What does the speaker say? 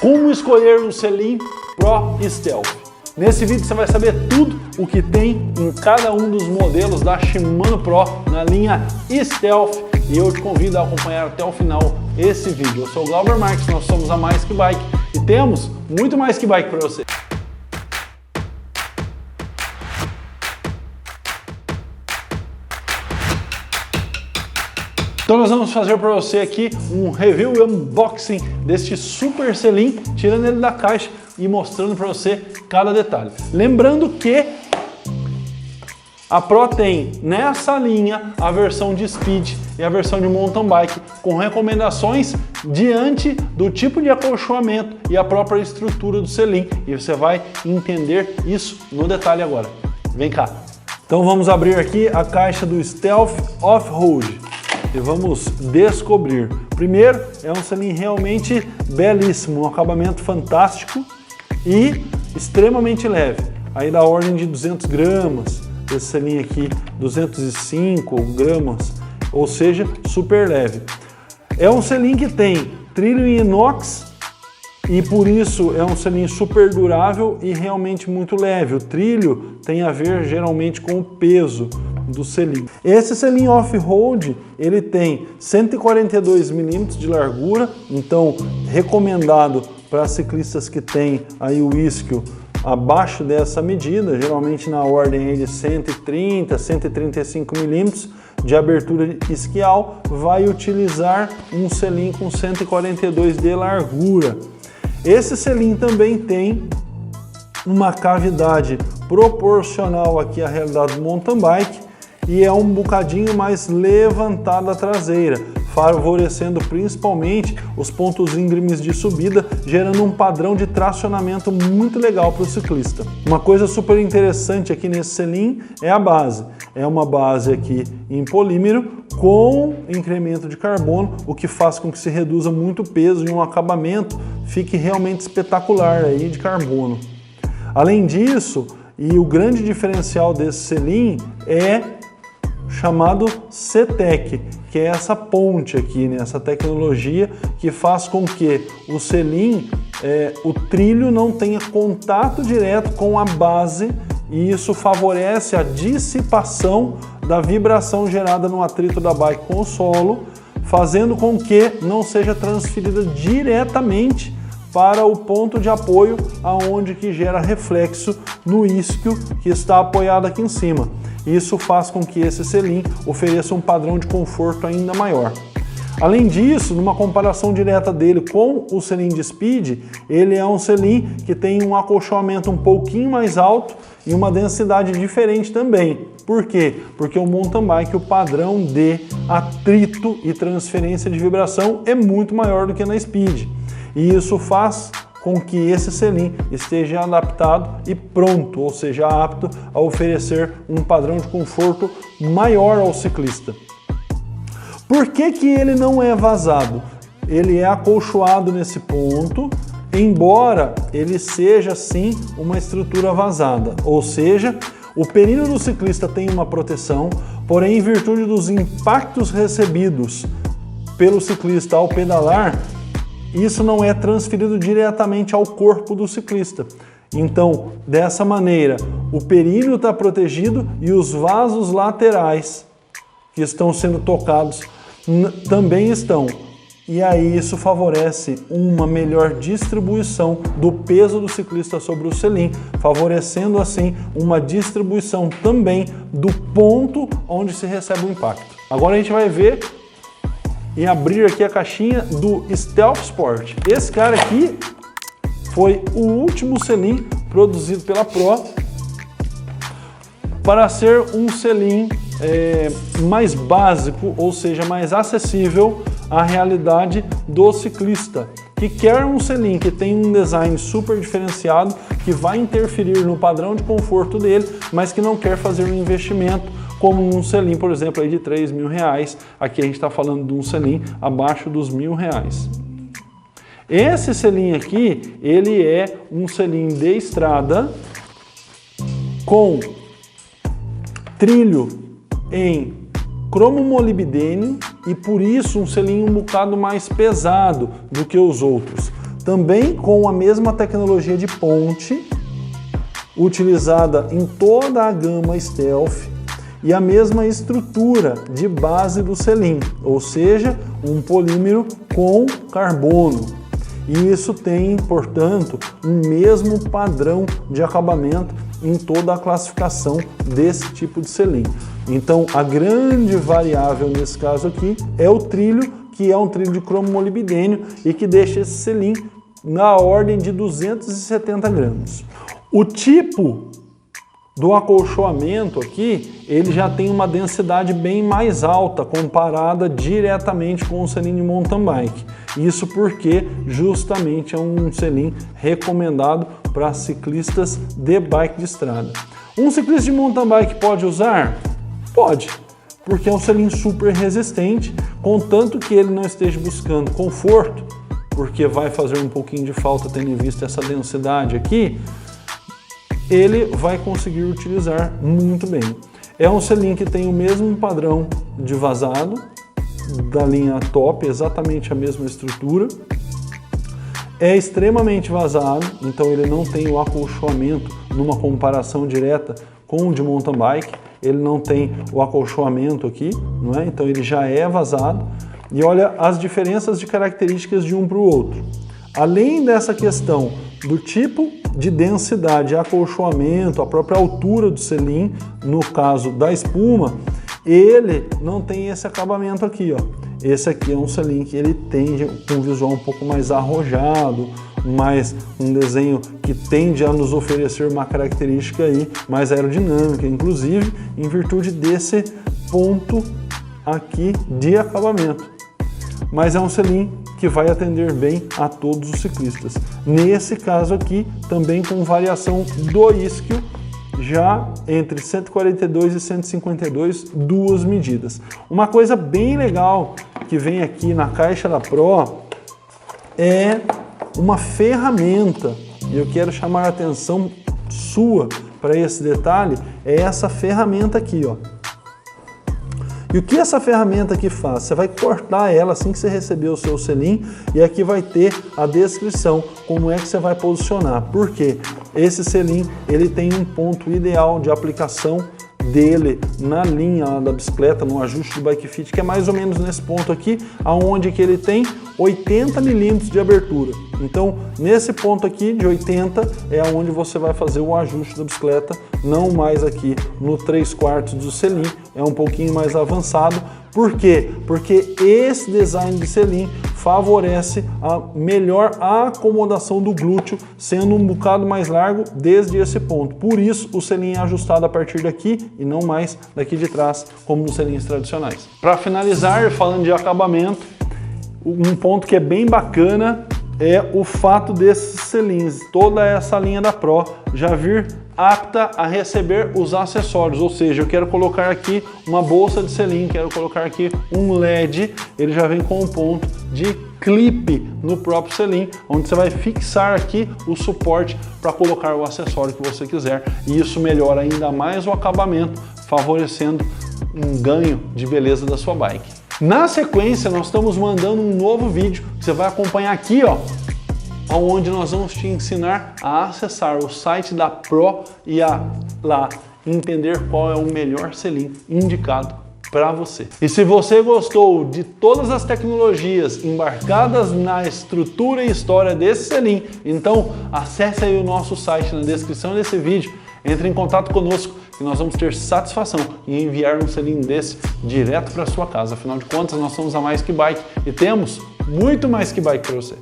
Como escolher um selim Pro Stealth. Nesse vídeo você vai saber tudo o que tem em cada um dos modelos da Shimano Pro na linha Stealth e eu te convido a acompanhar até o final esse vídeo. Eu sou o Glauber Marques, nós somos a Mais Que Bike e temos muito mais que bike para você. Então nós vamos fazer para você aqui um review e unboxing deste super selim, tirando ele da caixa e mostrando para você cada detalhe. Lembrando que a Pro tem nessa linha a versão de Speed e a versão de Mountain Bike com recomendações diante do tipo de acolchoamento e a própria estrutura do selim. E você vai entender isso no detalhe agora. Vem cá! Então vamos abrir aqui a caixa do Stealth Off-Road. E vamos descobrir. Primeiro, é um selim realmente belíssimo, um acabamento fantástico e extremamente leve. Aí da ordem de 200 gramas, esse selim aqui 205 gramas, ou seja, super leve. É um selim que tem trilho em inox e por isso é um selim super durável e realmente muito leve. O trilho tem a ver geralmente com o peso do selim. Esse selim off-road, ele tem 142 milímetros de largura, então recomendado para ciclistas que têm aí o isquio abaixo dessa medida, geralmente na ordem aí de 130, 135 milímetros de abertura isquial, vai utilizar um selim com 142 de largura. Esse selim também tem uma cavidade proporcional aqui à realidade do mountain bike e é um bocadinho mais levantada a traseira, favorecendo principalmente os pontos íngremes de subida, gerando um padrão de tracionamento muito legal para o ciclista. Uma coisa super interessante aqui nesse selim é a base. É uma base aqui em polímero com incremento de carbono, o que faz com que se reduza muito o peso e um acabamento fique realmente espetacular aí de carbono. Além disso, e o grande diferencial desse selim é chamado CTEC, que é essa ponte aqui, né? Essa tecnologia que faz com que o selim, o trilho não tenha contato direto com a base e isso favorece a dissipação da vibração gerada no atrito da bike com o solo, fazendo com que não seja transferida diretamente para o ponto de apoio, aonde que gera reflexo no isquio que está apoiado aqui em cima. Isso faz com que esse selim ofereça um padrão de conforto ainda maior. Além disso, numa comparação direta dele com o selim de Speed, ele é um selim que tem um acolchoamento um pouquinho mais alto e uma densidade diferente também. Por quê? Porque o mountain bike, o padrão de atrito e transferência de vibração é muito maior do que na Speed. E isso faz com que esse selim esteja adaptado e pronto, ou seja, apto a oferecer um padrão de conforto maior ao ciclista. Por que que ele não é vazado? Ele é acolchoado nesse ponto, embora ele seja sim uma estrutura vazada, ou seja, o períneo do ciclista tem uma proteção, porém em virtude dos impactos recebidos pelo ciclista ao pedalar, isso não é transferido diretamente ao corpo do ciclista. Então, dessa maneira, o períneo está protegido e os vasos laterais que estão sendo tocados também estão. E aí isso favorece uma melhor distribuição do peso do ciclista sobre o selim, favorecendo assim uma distribuição também do ponto onde se recebe o impacto. Agora a gente vai ver e abrir aqui a caixinha do Stealth Sport. Esse cara aqui foi o último selim produzido pela Pro para ser um selim mais básico, ou seja, mais acessível à realidade do ciclista, que quer um selim que tem um design super diferenciado, que vai interferir no padrão de conforto dele, mas que não quer fazer um investimento como um selim, por exemplo, aí de R$3.000. Aqui a gente está falando de um selim abaixo dos R$1.000. Esse selim aqui, ele é um selim de estrada com trilho em cromo molibdênio e por isso um selim um bocado mais pesado do que os outros. também com a mesma tecnologia de ponte, utilizada em toda a gama Stealth, e a mesma estrutura de base do selim, ou seja, um polímero com carbono. E isso tem, portanto, um mesmo padrão de acabamento em toda a classificação desse tipo de selim. Então, a grande variável nesse caso aqui é o trilho, que é um trilho de cromo molibdênio e que deixa esse selim na ordem de 270 gramas. O tipo do acolchoamento aqui, ele já tem uma densidade bem mais alta comparada diretamente com o selim de mountain bike. Isso porque justamente é um selim recomendado para ciclistas de bike de estrada. Um ciclista de mountain bike pode usar? Pode, porque é um selim super resistente, contanto que ele não esteja buscando conforto, porque vai fazer um pouquinho de falta tendo em vista essa densidade aqui, ele vai conseguir utilizar muito bem. É um selim que tem o mesmo padrão de vazado da linha top, exatamente a mesma estrutura. É extremamente vazado, então ele não tem o acolchoamento numa comparação direta com o de mountain bike. Ele não tem o acolchoamento aqui, não é? Então ele já é vazado. E olha as diferenças de características de um para o outro. Além dessa questão do tipo de densidade, acolchoamento, a própria altura do selim, no caso da espuma, ele não tem esse acabamento aqui, ó. Esse aqui é um selim que ele tende com um visual um pouco mais arrojado, mais um desenho que tende a nos oferecer uma característica aí mais aerodinâmica, inclusive em virtude desse ponto aqui de acabamento. Mas é um selim que vai atender bem a todos os ciclistas. Nesse caso aqui, também com variação do isquio, já entre 142 e 152, duas medidas. Uma coisa bem legal que vem aqui na caixa da Pro é uma ferramenta, e eu quero chamar a atenção sua para esse detalhe, é essa ferramenta aqui, ó. E o que essa ferramenta aqui faz? Você vai cortar ela assim que você receber o seu selim e aqui vai ter a descrição, como é que você vai posicionar. Por quê? Esse selim, ele tem um ponto ideal de aplicação dele na linha da bicicleta, no ajuste do bike fit, que é mais ou menos nesse ponto aqui, aonde que ele tem 80 milímetros de abertura. Então, nesse ponto aqui de 80 é onde você vai fazer o ajuste da bicicleta, não mais aqui no 3/4 do selim, é um pouquinho mais avançado. Por quê? Porque esse design de selim favorece a melhor acomodação do glúteo, sendo um bocado mais largo desde esse ponto. Por isso, o selim é ajustado a partir daqui e não mais daqui de trás, como nos selins tradicionais. Para finalizar, falando de acabamento, um ponto que é bem bacana é o fato desses selins, toda essa linha da Pro, já vir apta a receber os acessórios, ou seja, eu quero colocar aqui uma bolsa de selim, quero colocar aqui um LED, ele já vem com um ponto de clipe no próprio selim, onde você vai fixar aqui o suporte para colocar o acessório que você quiser, e isso melhora ainda mais o acabamento, favorecendo um ganho de beleza da sua bike. Na sequência, nós estamos mandando um novo vídeo que você vai acompanhar aqui, ó, onde nós vamos te ensinar a acessar o site da Pro e a lá entender qual é o melhor selim indicado para você. E se você gostou de todas as tecnologias embarcadas na estrutura e história desse selim, então acesse aí o nosso site na descrição desse vídeo, entre em contato conosco que nós vamos ter satisfação em enviar um selim desse direto para sua casa. Afinal de contas, nós somos a Mais Que Bike e temos muito mais que bike para você.